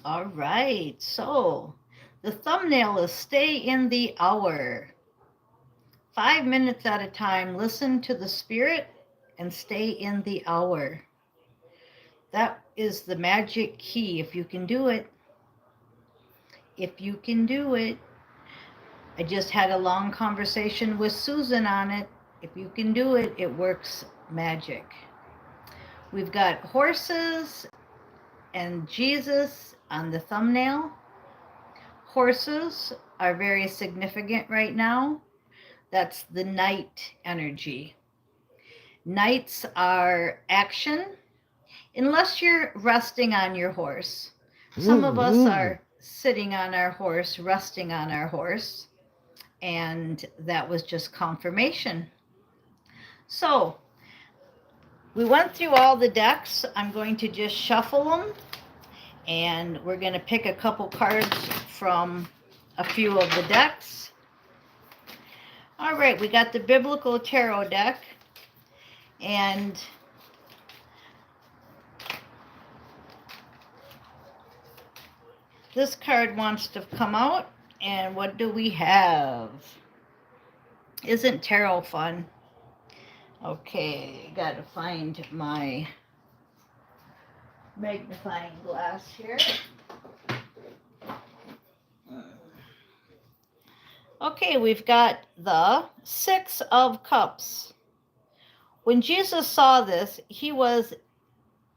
All right. So the thumbnail is Stay in the Hour. 5 minutes at a time, listen to the Spirit and stay in the hour. That is the magic key. If you can do it, if you can do it. I just had a long conversation with Susan on it. If you can do it, it works magic. We've got horses and Jesus on the thumbnail. Horses are very significant right now. That's the night energy. Nights are action, unless you're resting on your horse. Some of us are sitting on our horse, resting on our horse, and that was just confirmation. So, we went through all the decks. I'm going to just shuffle them, and we're going to pick a couple cards from a few of the decks. All right, we got the Biblical Tarot deck, and this card wants to come out, and what do we have? Isn't tarot fun? Okay, gotta find my magnifying glass here. Okay, we've got the Six of Cups. When Jesus saw this, he was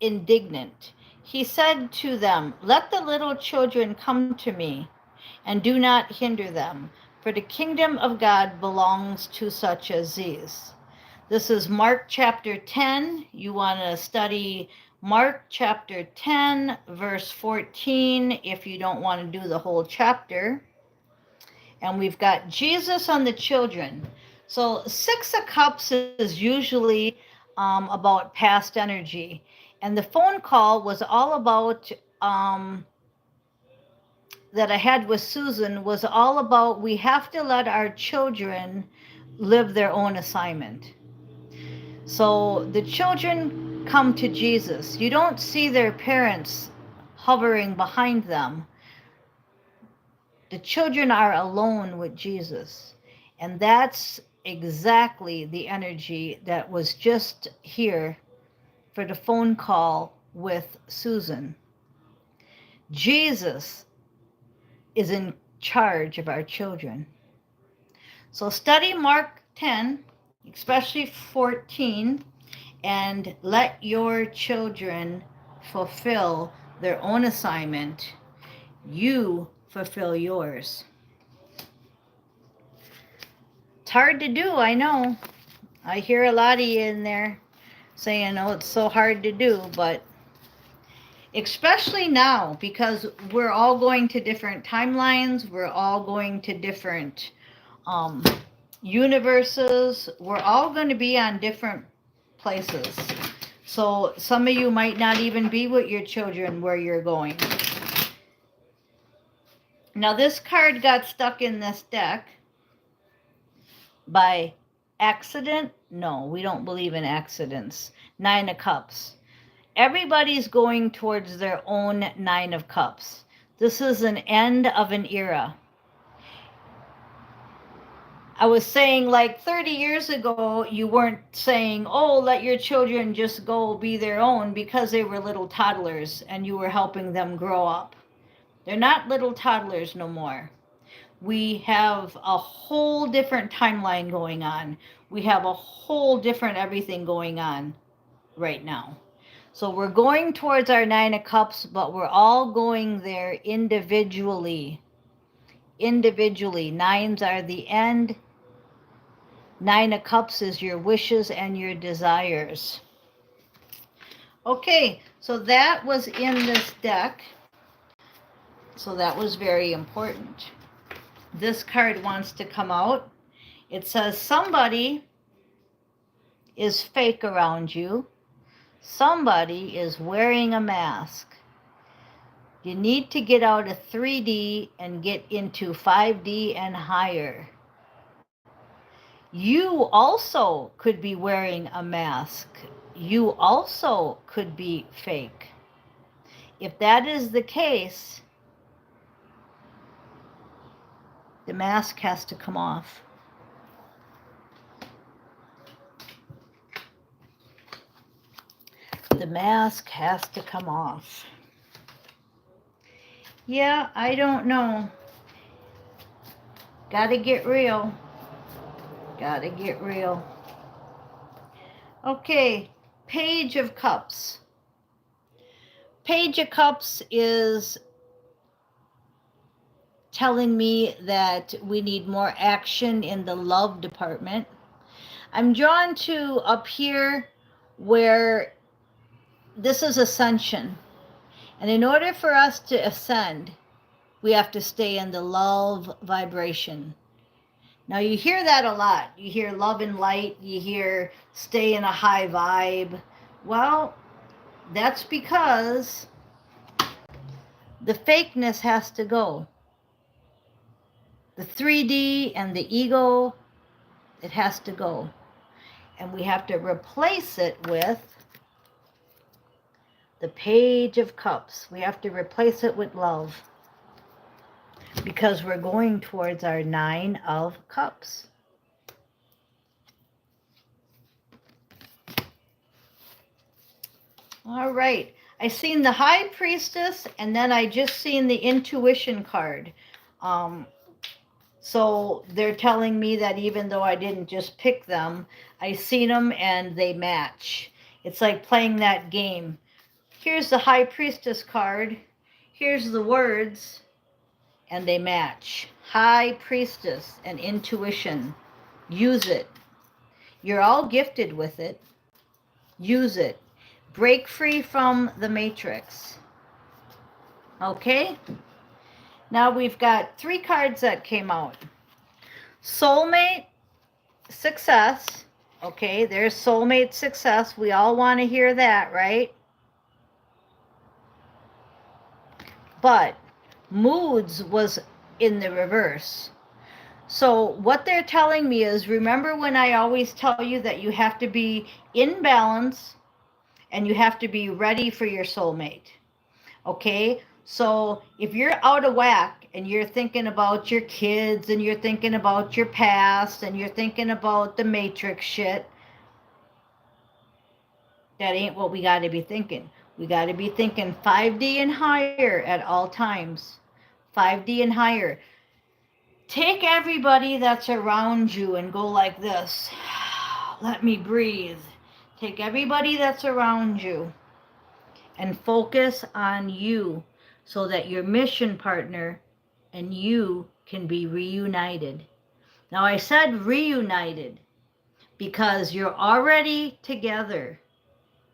indignant. He said to them, "Let the little children come to me, and do not hinder them, for the kingdom of God belongs to such as these." This is Mark chapter 10. You want to study Mark chapter 10, verse 14, if you don't want to do the whole chapter. And we've got Jesus on the children. So Six of Cups is usually about past energy. And the phone call was all about, that I had with Susan, was all about we have to let our children live their own assignment. So the children come to Jesus. You don't see their parents hovering behind them. The children are alone with Jesus. And that's exactly the energy that was just here for the phone call with Susan. Jesus is in charge of our children. So study Mark 10, especially 14, and let your children fulfill their own assignment. You fulfill yours. It's hard to do, I know. I hear a lot of you in there saying, oh, it's so hard to do, but especially now, because we're all going to different timelines, we're all going to different um, universes, we're all going to be on different places. So some of you might not even be with your children where you're going. Now this card got stuck in this deck by accident. No, we don't believe in accidents. Nine of Cups. Everybody's going towards their own Nine of Cups. This is an end of an era. I was saying like 30 years ago, you weren't saying, oh, let your children just go be their own because they were little toddlers and you were helping them grow up. They're not little toddlers no more. We have a whole different timeline going on. We have a whole different everything going on right now. So we're going towards our Nine of Cups, but we're all going there individually. Individually. Nines are the end. Nine of Cups is your wishes and your desires. Okay, so that was in this deck. So that was very important. This card wants to come out. It says somebody is fake around you. Somebody is wearing a mask. You need to get out of 3D and get into 5D and higher. You also could be wearing a mask. You also could be fake. If that is the case, the mask has to come off. The mask has to come off. Yeah, I don't know. Gotta get real. Gotta get real. Okay, Page of Cups. Page of Cups is telling me that we need more action in the love department. I'm drawn to up here where this is ascension. And in order for us to ascend, we have to stay in the love vibration. Now you hear that a lot. You hear love and light. You hear stay in a high vibe. Well, that's because the fakeness has to go. The 3D and the ego, it has to go. And we have to replace it with the Page of Cups. We have to replace it with love. Because we're going towards our 9 of Cups. All right. I seen the High Priestess, and then I just seen the Intuition card. So they're telling me that even though I didn't just pick them, I seen them and they match. It's like playing that game. Here's the High Priestess card. Here's the words, and they match. High Priestess and Intuition. Use it. You're all gifted with it. Use it. Break free from the matrix. Okay? Now we've got 3 cards that came out. Soulmate success. Okay, there's soulmate success. We all want to hear that, right? But moods was in the reverse. So what they're telling me is, remember when I always tell you that you have to be in balance and you have to be ready for your soulmate. Okay? So if you're out of whack and you're thinking about your kids and you're thinking about your past and you're thinking about the matrix shit, that ain't what we got to be thinking. We got to be thinking 5D and higher at all times. 5D and higher. Take everybody that's around you and go like this. Let me breathe. Take everybody that's around you and focus on you so that your mission partner and you can be reunited. Now I said reunited because you're already together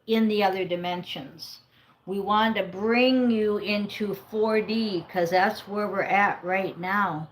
in the other dimensions. We want to bring you into 4D because that's where we're at right now.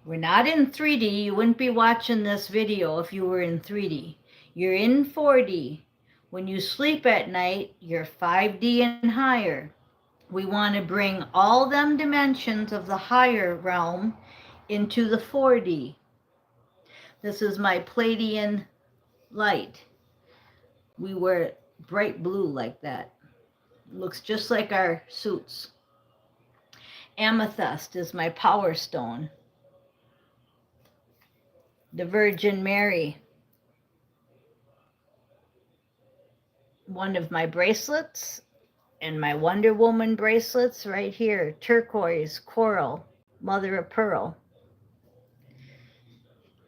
We're not in 3D. You wouldn't be watching this video if you were in 3D. You're in 4D. When you sleep at night, you're 5D and higher. We want to bring all them dimensions of the higher realm into the 4D. This is my Pleiadian light. We wear bright blue like that. It looks just like our suits. Amethyst is my power stone. The Virgin Mary. One of my bracelets and my Wonder Woman bracelets right here. Turquoise, coral, mother of pearl.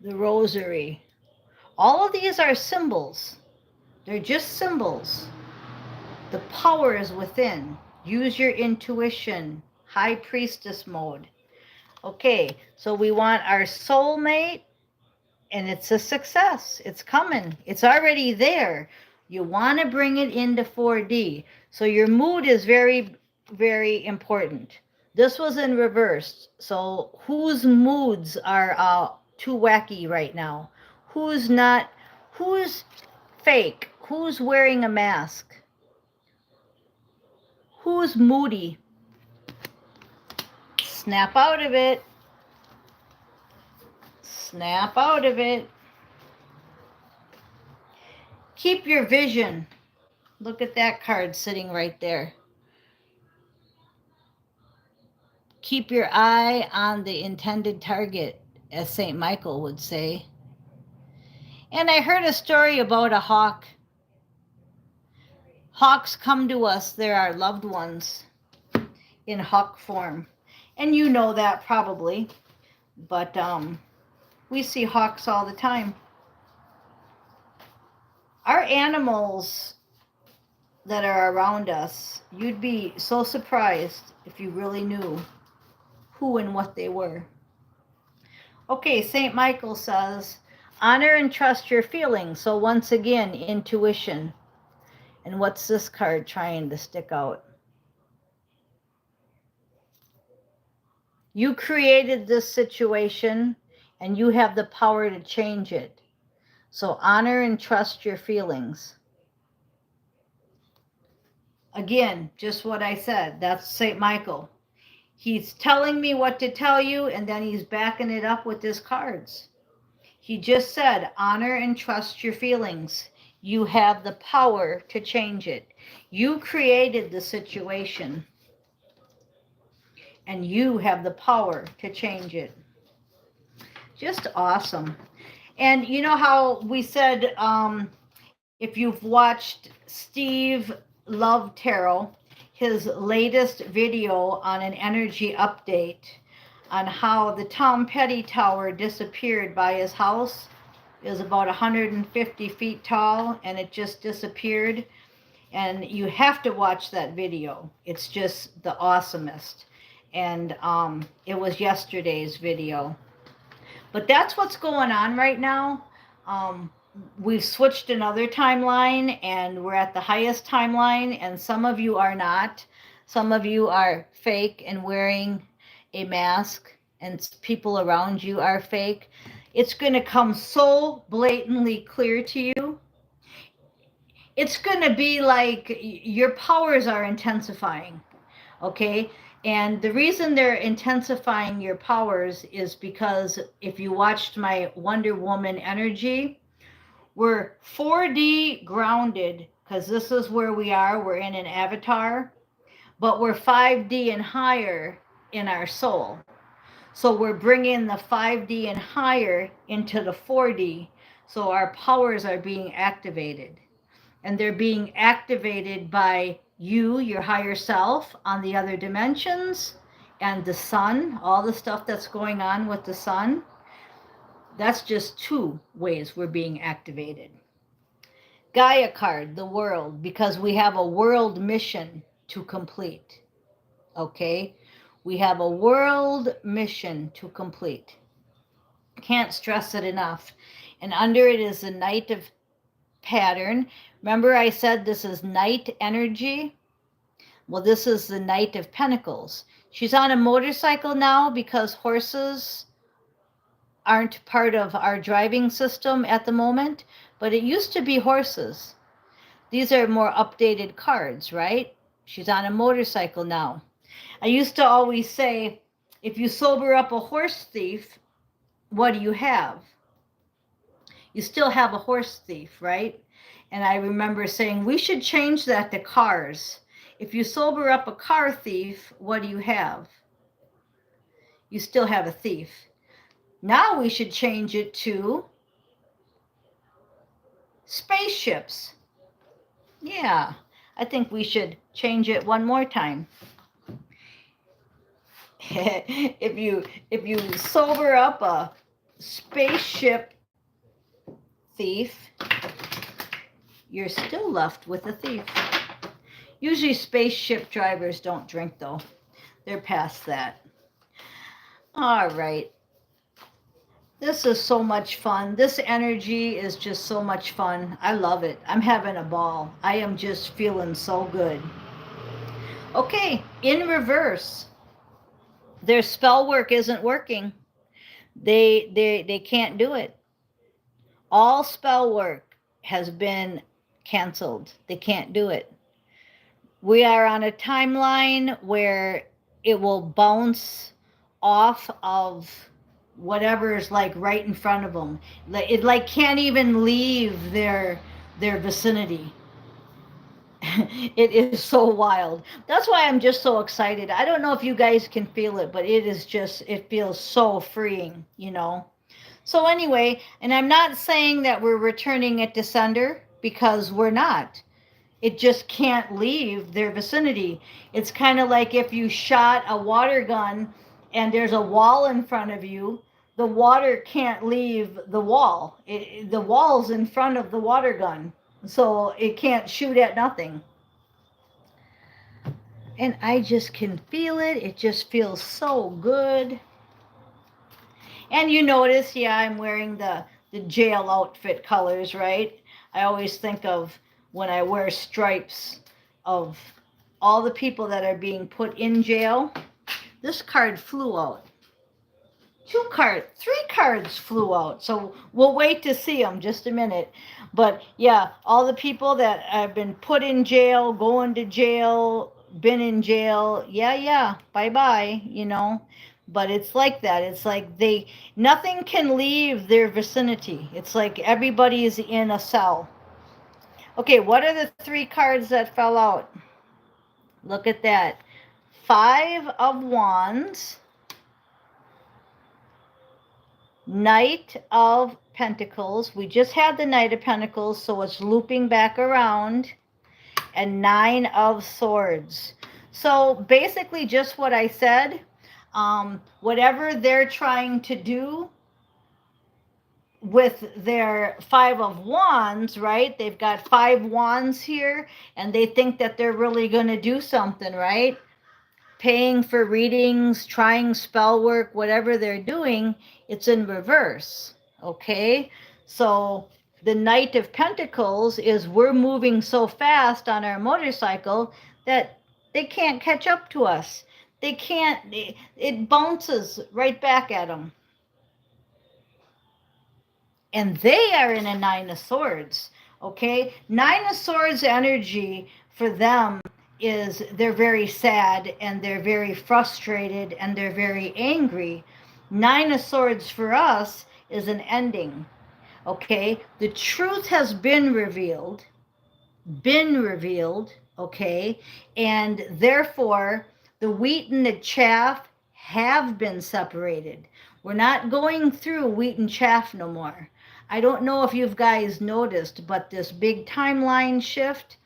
The rosary. All of these are symbols. They're just symbols. The power is within. Use your intuition. High Priestess mode. Okay, so we want our soulmate, and it's a success. It's coming. It's already there. You want to bring it into 4D. So your mood is very, very important. This was in reverse. So whose moods are too wacky right now? Who's not? Who's fake? Who's wearing a mask? Who's moody? Snap out of it. Snap out of it. Keep your vision. Look at that card sitting right there. keep your eye on the intended target, as St. Michael would say. And I heard a story about a hawk. Hawks come to us, they're our loved ones in hawk form. And you know that probably, but we see hawks all the time. Our animals that are around us, you'd be so surprised if you really knew who and what they were. Okay, St. Michael says, honor and trust your feelings. So once again, intuition. And what's this card trying to stick out? You created this situation and you have the power to change it. So honor and trust your feelings. Again, just what I said. That's St. Michael. He's telling me what to tell you, and then he's backing it up with his cards. He just said, honor and trust your feelings. You have the power to change it. You created the situation, and you have the power to change it. Just awesome. And you know how we said, if you've watched Steve Love Tarot, his latest video on an energy update on how the Tom Petty Tower disappeared by his house. It was about 150 feet tall and it just disappeared. And you have to watch that video. It's just the awesomest. And it was yesterday's video. But that's what's going on right now. We've switched another timeline and we're at the highest timeline, and some of you are not. Some of you are fake and wearing a mask, and people around you are fake. It's going to come so blatantly clear to you. It's going to be like your powers are intensifying, okay? And the reason they're intensifying your powers is because if you watched my Wonder Woman energy, we're 4D grounded, because this is where we are. We're in an avatar, but we're 5D and higher in our soul. So we're bringing the 5D and higher into the 4D. So our powers are being activated. And they're being activated by you, your higher self, on the other dimensions, and the sun, all the stuff that's going on with the sun. That's just two ways we're being activated. Gaia card, the world, because we have a world mission to complete. Okay? We have a world mission to complete. Can't stress it enough. And under it is the Knight of pattern. Remember I said this is night energy? Well, this is the Knight of Pentacles. She's on a motorcycle now because horses aren't part of our driving system at the moment, but it used to be horses. These are more updated cards, right? She's on a motorcycle now. I used to always say, if you sober up a horse thief, what do you have? You still have a horse thief, right? And I remember saying, we should change that to cars. If you sober up a car thief, what do you have? You still have a thief. Now we should change it to spaceships. Yeah, I think we should change it one more time. If you sober up a spaceship thief, you're still left with a thief. Usually spaceship drivers don't drink though. They're past that. All right. This is so much fun. This energy is just so much fun. I love it. I'm having a ball. I am just feeling so good. Okay, in reverse. Their spell work isn't working. They can't do it. All spell work has been canceled. They can't do it. We are on a timeline where it will bounce off of whatever is like right in front of them. It like can't even leave their vicinity. It is so wild. That's why I'm just so excited. I don't know if you guys can feel it, but it is just, it feels so freeing, you know? So, anyway, and I'm not saying that we're returning it to sender because we're not. It just can't leave their vicinity. It's kind of like if you shot a water gun and there's a wall in front of you, the water can't leave the wall. The wall's in front of the water gun, so it can't shoot at nothing. And I just can feel it. It just feels so good. And you notice, yeah, I'm wearing the jail outfit colors, right? I always think of when I wear stripes of all the people that are being put in jail. This card flew out. Three cards flew out. So we'll wait to see them just a minute. But yeah, all the people that have been put in jail, going to jail, been in jail, yeah, bye bye, you know. But it's like that. It's like nothing can leave their vicinity. It's like everybody is in a cell. Okay, what are the three cards that fell out? Look at that. Five of Wands, Knight of Pentacles. We just had the Knight of Pentacles, so it's looping back around. And Nine of Swords. So basically just what I said, whatever they're trying to do with their Five of Wands, right? They've got five wands here, and they think that they're really going to do something, right? Paying for readings, trying spell work, whatever they're doing, it's in reverse, okay? So the Knight of Pentacles is we're moving so fast on our motorcycle that they can't catch up to us. They can't, it bounces right back at them. And they are in a Nine of Swords, okay? Nine of Swords energy for them is they're very sad and they're very frustrated and they're very angry. Nine of Swords for us is an ending, okay? The truth has been revealed, okay? And therefore, the wheat and the chaff have been separated. We're not going through wheat and chaff no more. I don't know if you guys noticed, but this big timeline shift,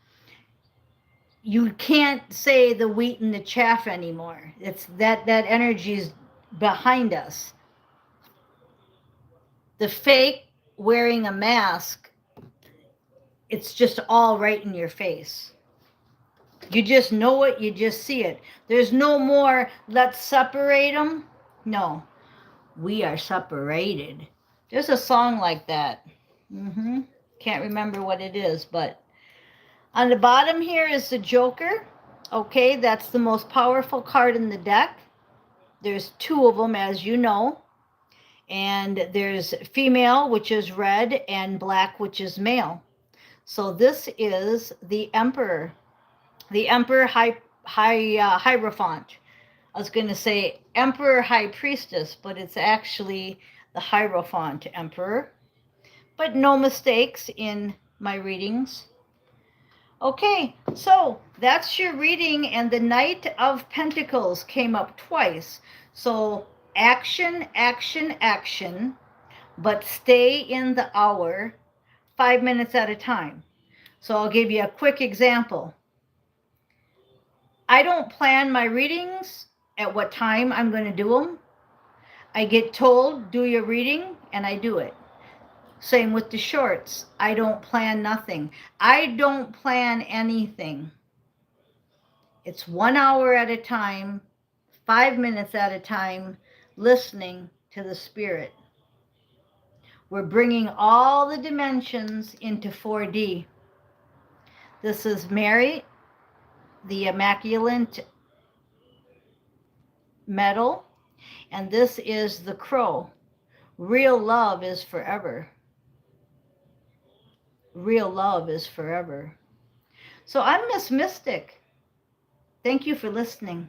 you can't say the wheat and the chaff anymore. It's that energy is behind us. The fake wearing a mask, it's just all right in your face. You just know it, you just see it. There's no more, let's separate them. No, we are separated. There's a song like that. Can't remember what it is, but on the bottom here is the Joker. Okay, that's the most powerful card in the deck. There's two of them, as you know. And there's female, which is red, and black, which is male. So this is the Emperor. The Emperor Hierophant. I was going to say Emperor High Priestess, but it's actually the Hierophant Emperor. But no mistakes in my readings. Okay, so that's your reading, and the Knight of Pentacles came up twice. So action, action, action, but stay in the hour, 5 minutes at a time. So I'll give you a quick example. I don't plan my readings at what time I'm going to do them. I get told, do your reading, and I do it. Same with the shorts. I don't plan nothing. I don't plan anything. It's 1 hour at a time, 5 minutes at a time, listening to the Spirit. We're bringing all the dimensions into 4D. This is Mary, the Immaculate Medal, and this is the Crow. Real love is forever. Real love is forever. So I'm Miss Mystic. Thank you for listening.